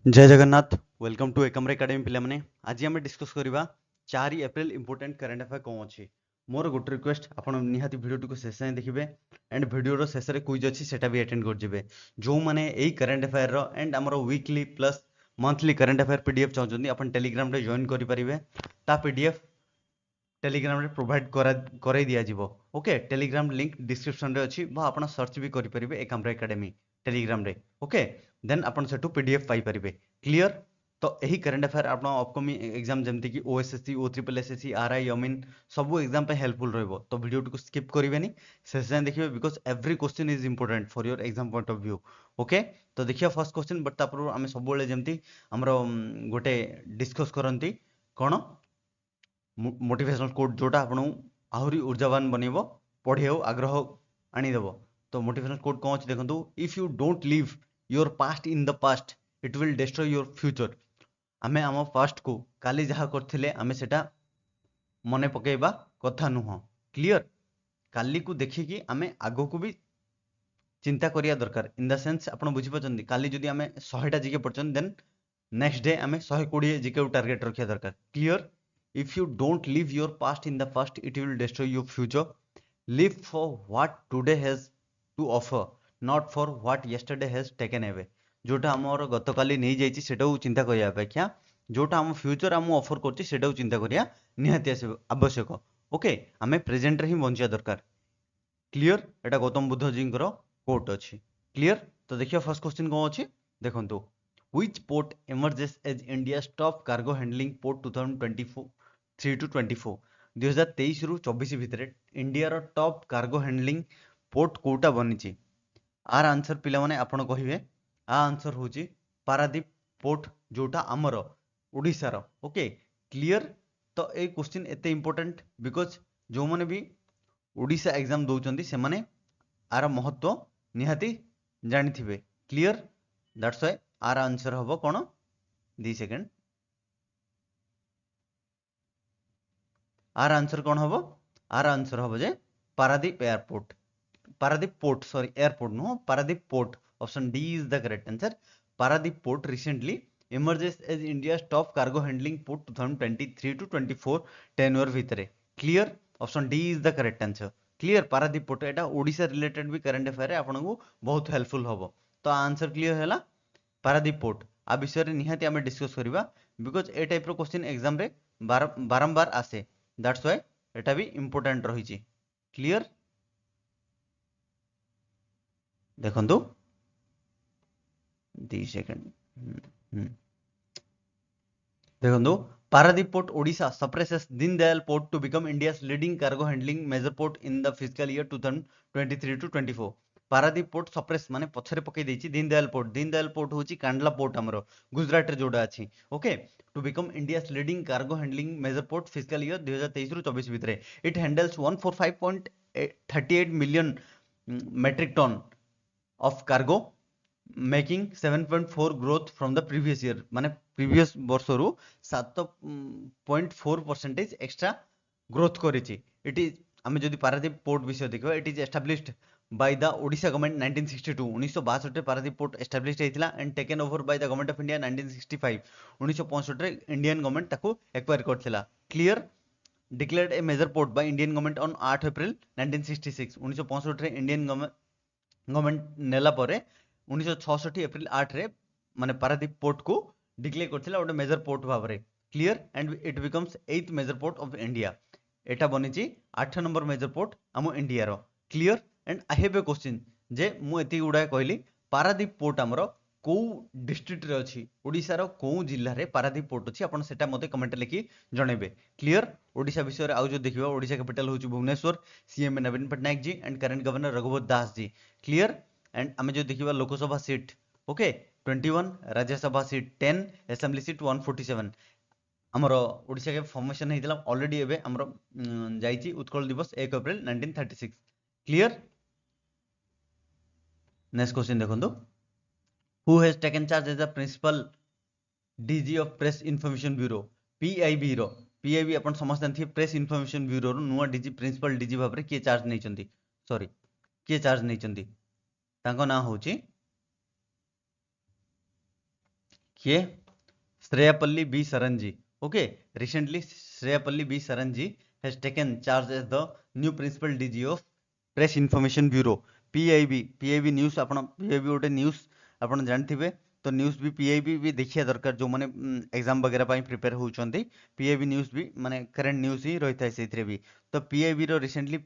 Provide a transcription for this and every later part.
जय Jagannath welcome to एकमर academy पिलामने आज आम डिस्कस करवा 4 एप्रिल इंपोर्टेंट करेंट अफेयर कौन अच्छी मोर गोटे रिक्वेस्ट आपण निहाती वीडियो को शेष देखिए एंड वीडियो शेष में क्विज अच्छी सेटा भी अटेंड कर जो मैंने यही करेंट अफेयर एंड आमर weekly plus monthly current affair PDF चाहते आप टेलीग्राम रे जॉइन करेंगे ता पीडीएफ टेलीग्राम रे प्रोवाइड कर दिज्व ओके टेलीग्राम लिंक डिस्क्रिप्शन रे अच्छी आप सर्च भी करेंगे एकमर एकेडमी टेलीग्राम रे ओके देन आपन सेठू पीडीएफ पाई परिबे क्लियर। तो यही करेंट अफेयर आप अपकमिंग एग्जाम जमती कि ओएसएससी ओ ट्रिपल एसएससी आरआई अमीन सब एग्जाम पे हेल्पफुल रहबो तो वीडियो को स्किप करिवेनी शेष जाए देखिए because every question is important for your exam point of view okay. तो देखिए फर्स्ट क्वेश्चन बट तापर आम सब जमती हमर गोटे डिस्कस करंती कोन मोटिवेशनल कोड जोटा आपन आहुरी ऊर्जावान बनेबो पढ़ियो आग्रह आनीदेव। तो मोटिवेशनल कोड कौन अच्छी देखो if you don't live your past in the past it will destroy your future. आमे आम पास्ट को काली जहाँ करथिले आमे सेटा मने पकेबा कथा नुह क्लियर काली को देखिकी आमे आगो को भी चिंता करिया दरकार इन द सेंस आपण बुझी पछंदी काली जदी आमे 100टा जिके पड़छन देन नेक्स्ट डे आमे 120 जिके टारगेट रखिया दरकार clear. If you don't live your past in the past it will destroy your future live for what today has to offer not for what yesterday has taken away. जोटा आमर गतकाली नहीं जाइछि सेटा चिंता करिया अपेक्षा जोटा आम फ्यूचर आम ऑफर करछि सेटा चिंता करिया निहाती आवश्यक ओके। आमे प्रेजेंट रे ही बंचिया दरकार क्लियर एटा गौतम बुद्ध जी कोट अच्छी क्लियर। तो देखिए फर्स्ट क्वेश्चन कौन अच्छी देखो which port emerges as India top cargo handling port 2023 to 24 2023 रु 24 भितर इंडिया रो टॉप कार्गो हैंडलिंग पोर्ट कोटा बनी आर आंसर पिला माने आपण कहिबे आ आंसर होची पारादीप पोर्ट जोटा आमर ओडिसा रो ओके क्लियर। तो ए क्वेश्चन एते इंपोर्टेंट बिकॉज जो माने भी ओडिसा एग्जाम दउचंदी से माने आर महत्व निहाती जानी थिबे clear that's why our answer हबो कोन 2 सेकंड आर आंसर कौन हम आर आंसर हम जे Paradip airport Paradip port sorry airport no Paradip port option D is the correct answer. Paradip port recently emerges as India's top cargo handling port 2023 to 24 tenure भितरे clear option D is the correct answer clear. Paradip port Etah Odisha related भी current affair है आपन को बहुत helpful होबो तो answer clear हैला Paradip port आ विषय रे निहाती आमे डिस्कस करबा बिकॉज ए टाइप रो क्वेश्चन एग्जाम रे बारंबार आसे दैट्स व्हाई एटा भी इंपोर्टेंट रही क्लियर। देखंतु 2 सेकंड देखो Paradip port Odisha surpasses Deendayal port to become India's leading cargo handling major port in the physical year 2023 to 24 Paradip port surpass माने पछरे पकई देछि दीनदयाल पोर्ट होची कांडला पोर्ट हमरो गुजरात रे जोडा अछि okay to become India's leading cargo handling major port physical year 2023 रु 24 भितरे it handles 145.38 million metric ton of cargo making 7.4 growth from the previous year माने प्रीवियस वर्ष रु 7.4% एक्स्ट्रा ग्रोथ करिछि इट इज आमे जदि पारादीप पोर्ट विषय देखिबा it is established by the Odisha government 1962 1962 रे पारादीप पोर्ट एस्टैब्लिश्ड हेतिला and taken over by the government of India 1965 1965 रे इंडियन गवर्नमेंट ताको एक्वायर करथिला clear declared a major port by Indian government on 8 April 1966 1965 रे इंडियन गवर्नमेंट नेला परे 1966 April 8 रे माने पारादीप पोर्ट को डिक्लेयर करथिला ओटे मेजर पोर्ट भाबरे clear and it becomes 8th major port of India एटा बनिची 8 नंबर मेजर पोर्ट हम इंडिया रो clear. And I have a question जे मु एति गुडा कहली पारादीप पोर्ट हमरो को डिस्ट्रिक्ट रे अछि ओडिसा रो को जिल्ला रे पारादीप पोर्ट अछि आपण सेटा मते कमेंट लिखि जणेबे क्लियर। ओडिसा विषय रे आउ जो देखिबा ओडिसा कैपिटल होची Bhubaneswar CM Naveen Patnaik ji and current governor Raghubar Das ji clear. And आमे जो देखिबा Lok Sabha seat okay 21 Rajya Sabha seat 10 assembly seat 147 हमर ओडिसा के फॉर्मेशन हेतिला ऑलरेडी एबे हमर जाईची Utkal Divas 1 April 1936 clear. Next question देखंतु who has taken charge as the principal DG of press information bureau PIB अपन समस्त जानथि प्रेस इन्फॉर्मेशन ब्यूरो रो नुवा डीजी प्रिंसिपल डीजी भाबरे के चार्ज नै चंदी सॉरी के चार्ज नै चंदी तांको ना होची किए श्रेयापल्ली बी शरण जी. Okay, recently Shreyapalli B Saran ji has taken charge as the new principal DG of Press Information Bureau. PIB news आपण PIB गोटे न्यूज आपण जानथिबे. तो न्यूज भी PIB भी देखिया दरकार जो माने एग्जाम वगैरह ପାଇଁ प्रिपेयर होउचंती. PIB न्यूज भी माने करंट न्यूज ही रहिथा सेथिरे भी. तो PIB रो रिसेंटली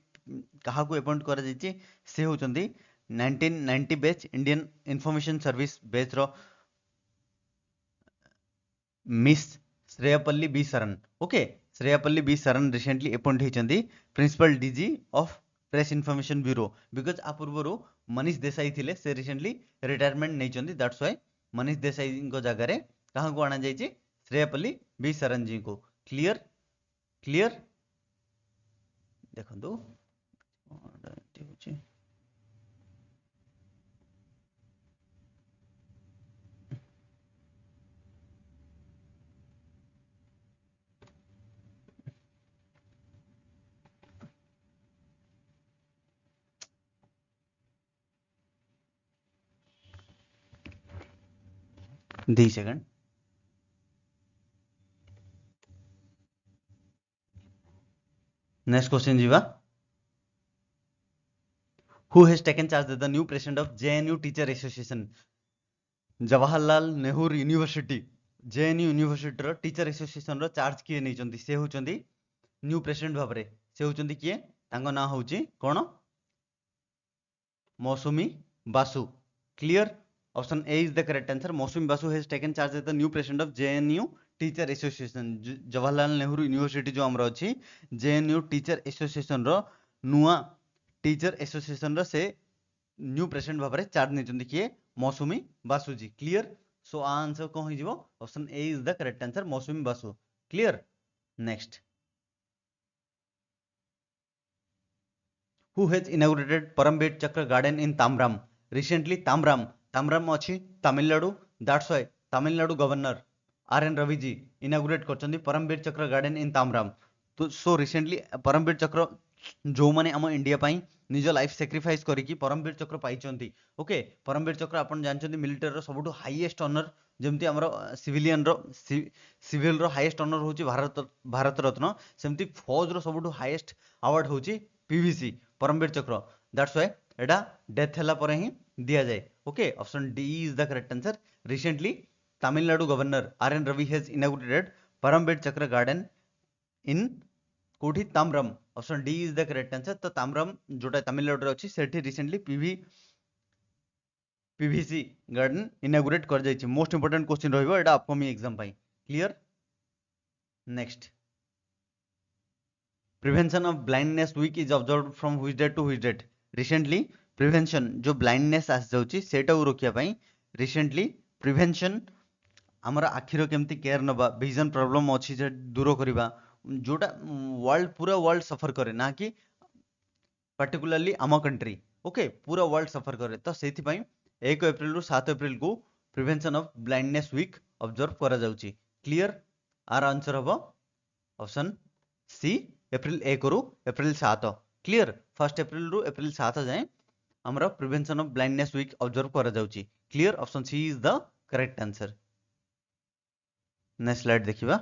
कहा को अपॉइंट करा जायछि से होउचंती 1990 batch Indian information service batch रो miss Shreyapalli B Sharan. Okay, Shreyapalli B Sharan recently appoint होइचंदी principal DG of press information bureau. Because आ पूर्वरु मनीष देसाई थिले, से रिसेंटली रिटायरमेंट नेइचंदी. दैट्स व्हाई मनीष देसाई को जगह रे कहां को आना जायछि श्रेयापल्ली बी शरण जी को. क्लियर क्लियर देखंतु दी सेकंड. नेक्स्ट क्वेश्चन जीवा. Who has taken charge as the new president of JNU Teacher Association? Jawaharlal Nehru university JNU university रो टीचर एसोसिएशन रो चार्ज किए नै चंदी से होचंदी न्यू प्रेसिडेंट भाबरे. से होचंदी किए तांको ना होची कोन Mousumi Basu. Clear. Option A is the correct answer. Mousumi Basu has taken charge as the new president of JNU teacher association. Jawaharlal Nehru university जो हमरो अछि JNU टीचर एसोसिएशन रो नुआ टीचर एसोसिएशन रो से न्यू प्रेसिडेंट भाबरे चार्ज नै चंदी किए मौसुमी बासु जी. क्लियर. सो आंसर कौन हो जिवो option A is the correct answer Mousumi Basu. Clear. Next. Who has inaugurated Parambet Chakra Garden in Tamram? Recently Tamram अछि Tamil Nadu. That's why Tamil Nadu governor RN Ravi ji inaugurate करछन्ती Paramvir Chakra garden इन तामराम. तो so recently Parambir चक्र जो माने हम इंडिया पाई निज लाइफ सैक्रिफाइस करिकी परमबीर चक्र पाइचंती. ओके, परमबीर चक्र आपण जानचंती मिलिटरी रो सबटु हाईएस्ट ऑनर. जेमती हमरो सिविलियन रो सिविल रो हाईएस्ट ऑनर होची भारत रत्न, सेमती फौज रो सबटु हाईएस्ट अवार्ड होची PVC परमबीर चक्र. दैट्स व्हाई एडा डेथ हला पर ही दिया जाए. Okay, option D is the correct answer. Recently Tamil Nadu governor RN Ravi has inaugurated Paramvir Chakra garden in कोठी Tambaram. Option D is the correct answer. तो तामरम जोटा तमिलनाडु रे अछि सेठी रिसेंटली PVC गार्डन इनागुरेट कर जायछि. मोस्ट इंपोर्टेंट क्वेश्चन रहइबो एटा अपकमिंग एग्जाम पाई. Clear. Next. Prevention of blindness week is observed from which date to which date? Recently prevention जो ब्लाइंडनेस आस जाउछि सेटा रोकिया पाई रिसेंटली प्रिवेंशन हमर आखिर केमती केयर नबा, विजन प्रॉब्लम अछि जे दूर करबा, जोटा वर्ल्ड पूरा वर्ल्ड सफर करे ना कि पर्टिकुलरली आम कंट्री. ओके, पूरा वर्ल्ड सफर करे. तो सेथि पई 1 एप्रिल रु 7 एप्रिल को prevention of blindness week observe करा जाउछि. क्लियर. आर आंसर हबो ऑप्शन सी एप्रिल 1 रु एप्रिल 7. क्लियर. 1 एप्रिल रु एप्रिल 7 जाए हमरा prevention of blindness week observe करा जाउछि. Clear. Option C is the correct answer. Next slide देखिबा.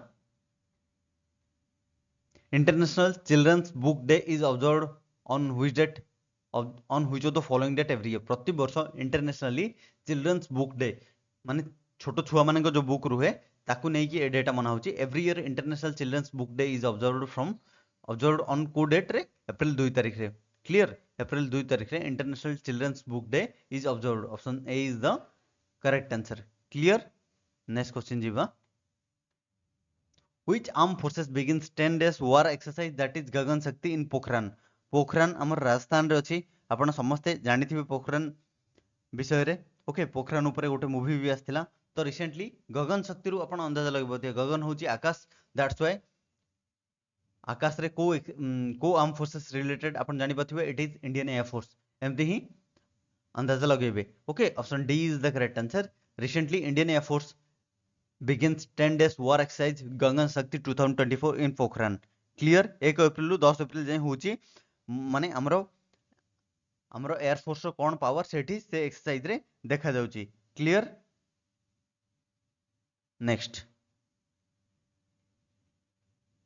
International children's book day is observed on which date? On which of the following date every year? प्रति वर्ष internationally children's book day माने छोट छुआ माने जो बुक रुहे ताकू नै कि ए डेटा मना होची. Every year international children's book day is observed on को डेट रे? एप्रिल 2 तारिख रे. क्लियर. एप्रिल 2 तारिख रे international children's book day is observed. Option A is the correct answer. Clear. Next question जीवा. Which armed forces begins 10 days war exercise that is गगन शक्ति in Pokhran? Pokhran हमर राजस्थान रे अछि. आपण समस्ते जानिथिबे पोखरान विषय रे. ओके, पोखरान ऊपर गोटे मूवी भी आस्थिला. तो रिसेंटली गगन शक्ति रु आपण अंदाज लगबोते गगन होची आकाश. दैट्स व्हाई आकाश रे को आर्म फोर्सेस रिलेटेड आपण जानि पाथिबे it is Indian air force. एमती ही अंदाज लगेबे. Okay, option D is the correct answer. Recently Indian air force begins 10 days war exercise Gagan Shakti 2024 in Pokhran. Clear. 1 April रु 10 एप्रिल जाय होची माने हमरो एयर फोर्स रो कोन पावर सेठी से एक्सरसाइज रे देखा जाउची. क्लियर. नेक्स्ट. 2024 रे Indian air force 10 days war exercise Gagan Shakti 2024 in Pokhran. Clear. 1 April रु 10 एप्रिल जाय होची माने हमरो एयर फोर्स रो कोन पावर सेठी से एक्सरसाइज रे देखा जाउची. Clear. Next,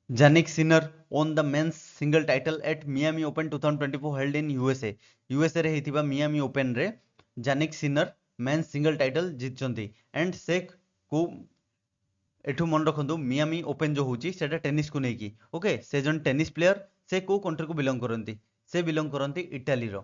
Jannik Sinner won the men's single title at Miami Open 2024 held in USA. USA रे हेतिबा Miami Open रे Jannik Sinner men's single title जीतचंती एंड से को एठू मन रखंतु मियामी ओपन जो होची सेटा टेनिस को नेकी ओके से जन टेनिस प्लेयर से को कंट्री को बिलोंग करंती से बिलोंग करंती इटाली रो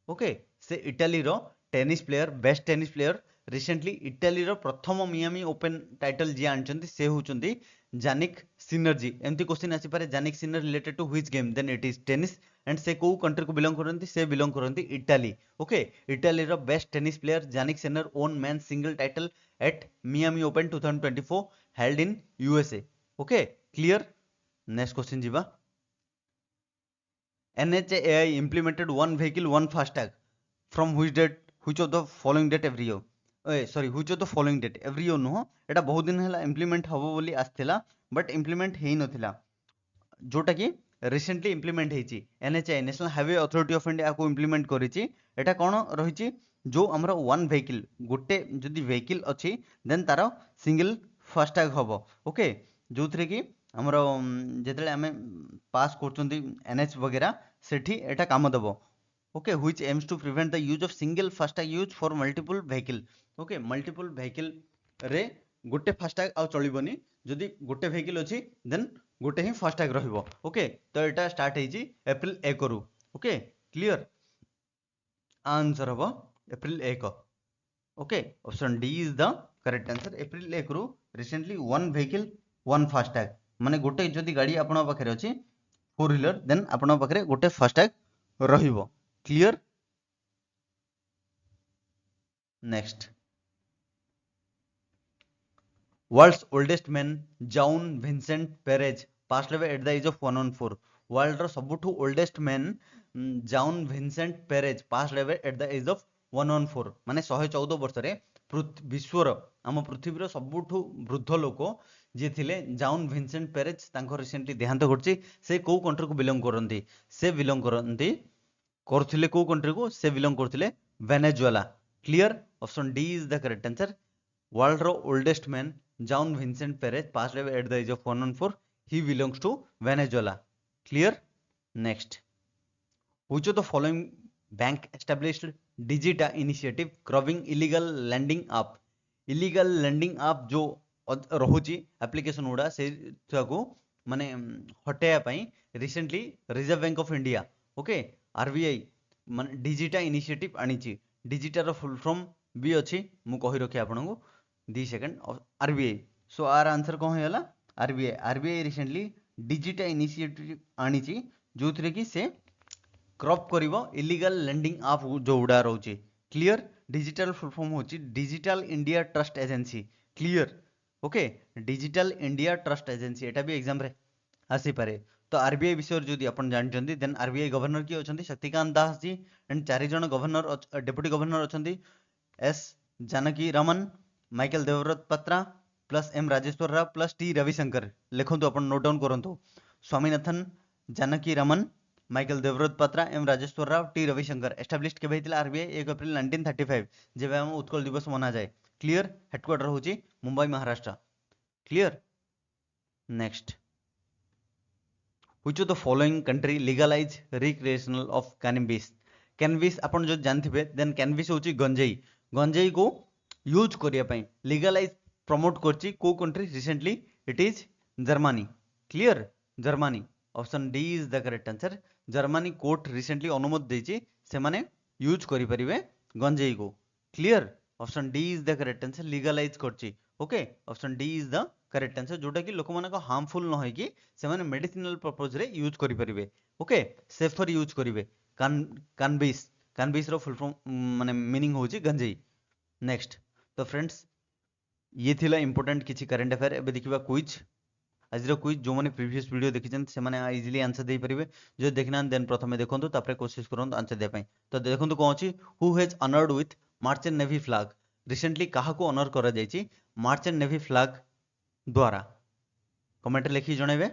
ओके से इटाली रो tennis player best tennis player recently Italy रो प्रथम मियामी ओपन टाइटल जी आनचंती से होचंती जानिक सिनर जी एमती क्वेश्चन आसी पारे Jannik Sinner related to which game then it is tennis and से को कंट्री को बिलोंग करंती से बिलोंग करंती इटाली ओके इटाली रो best tennis player Jannik Sinner won men single title at Miami open 2024 held in USA. Okay, clear? Next question jiba. NHAI implemented one vehicle, one FASTag from which date, which of the following date every year? Sorry, which of the following date every year नुह एटा बहुत दिन हैला implement हबो बोली आस्थिला but implement हेई नथिला जोटा कि recently implement हेची NHAI national highway authority of India को इम्प्लीमेंट करिची एटा कोन रहिची जो हमरा वन व्हीकल गोटे जदी व्हीकल अछि देन तारो सिंगल फास्टैग हबो ओके जो थरे कि हमर जेतले हमें पास करचंती एनएच वगैरह सेठी एटा काम दबो okay which aims to prevent the use of single FASTag use for multiple vehicle okay multiple vehicle रे गोटे फास्टैग आ चलिबोनी जदी गोटे व्हीकल अछि देन गोटे ही फास्टैग रहिबो ओके तो एटा स्टार्ट हेजी अप्रैल 1 रु ओके क्लियर आंसर हबो April 1 okay option D is the correct answer April 1 रु recently one vehicle one FASTag माने गोटे जदी गाड़ी आपन पाखरे अछि फोर व्हीलर देन आपन पाखरे गोटे फास्टैग रहिबो clear next world's oldest man Juan Vicente Perez passed away at the age of 114 world रो सबुठु oldest man Juan Vicente Perez passed away at the age of 114 माने 114 वर्ष रे विश्वर आम पृथ्वी सबुठु वृद्ध लोक जी थिले जाउन विंसेंट पेरेज तांको रिसेंटली देहांत घटची से को कंट्री को बिलोंग करंती से बिलोंग करंती करथिले को कंट्री को से बिलोंग करथिले Venezuela clear option D is the correct answer world रो oldest man Juan Vicente Perez passed away at the age of 114 he belongs to Venezuela clear next which of the following bank established digita initiative curbing illegal lending app जो रहुची application गुड़ा से माने हटाया पाई recently reserve bank of India okay RBI माने DIGITA initiative आनीची DIGITA रो full form भी अछि मु कहि रखि आपनको 2 second RBI so our answer कोन होला आरबीआई रिसेंटली डिजिटा इनिशिएटिव आनीची जोथरे कि से क्रॉप करिवो इलीगल लेंडिंग आप जो उडा रहउची क्लियर डिजिटल फुल फॉर्म होची digital India trust agency clear okay digital India trust agency एटा भी एग्जाम रे आसी पारे तो आरबीआई विषय जदि अपन जानचंदी देन आरबीआई गवर्नर की अछंती शक्तिकांत दास जी एंड चारि जण गवर्नर डेप्यूटी गवर्नर अछंती S Janaki Raman Michael Debabrata Patra plus M Rajeshwar Rao plus T Ravishankar लिखंतु अपन नोट डाउन करंतु Swaminathan Janaki Raman Michael Debabrata Patra M Rajeshwar Rao T Ravishankar established केबे हितला आरबीआई 1 अप्रैल 1935 जेबे हम उत्कल दिवस मना जाए क्लियर हेडक्वार्टर होची Mumbai Maharashtra clear next which of the following country legalize recreational of cannabis अपन जो जानथिबे देन कैनबिस होची गंजेई को यूज करिया पई लीगलाइज प्रमोट करची को country recently it is Germany clear Germany option D is the correct answer Germany court recently अनुमति देची से माने यूज करि परिबे गंजेई को clear option D is the correct answer legalize करची okay option D is the correct answer जोटा कि लोक मानको हार्मफुल न होई कि से माने मेडिसिनल पर्पस रे यूज करि परिबे ओके सेफर यूज करिवे कैनबिस रो फुल फॉर्म माने मीनिंग होची गंजेई नेक्स्ट तो फ्रेंड्स ये थिला इंपोर्टेंट किछि करंट अफेयर एबे देखिबा क्विज आज रो क्विज जो माने प्रीवियस वीडियो देखिछन से माने इजीली आंसर दे परिबे जो देखना देन प्रथमे देखंतु तापरे कोशिश करंतु आंसर दे पई तो देखंतु कोन अछि who has honoured with merchant navy flag recently काहा को ऑनर करा जायछि मर्चेंट नेवी फ्लैग द्वारा कमेंट लिखि जणेबे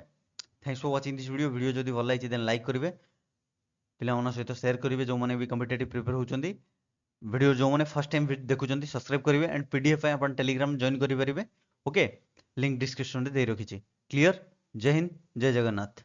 thanks for watching this video जदी भल लागिछि देन लाइक करिवे पिला मन सहित शेयर करिवे जो माने भी कॉम्पिटिटिव प्रिपेयर होचंदी वीडियो जो माने फर्स्ट टाइम देखुचंदी सब्सक्राइब करिवे and PDF upon Telegram join करि परिबे ओके लिंक डिस्क्रिप्शन रे दे रखिछि। क्लियर? जय हिंद, जय जगन्नाथ।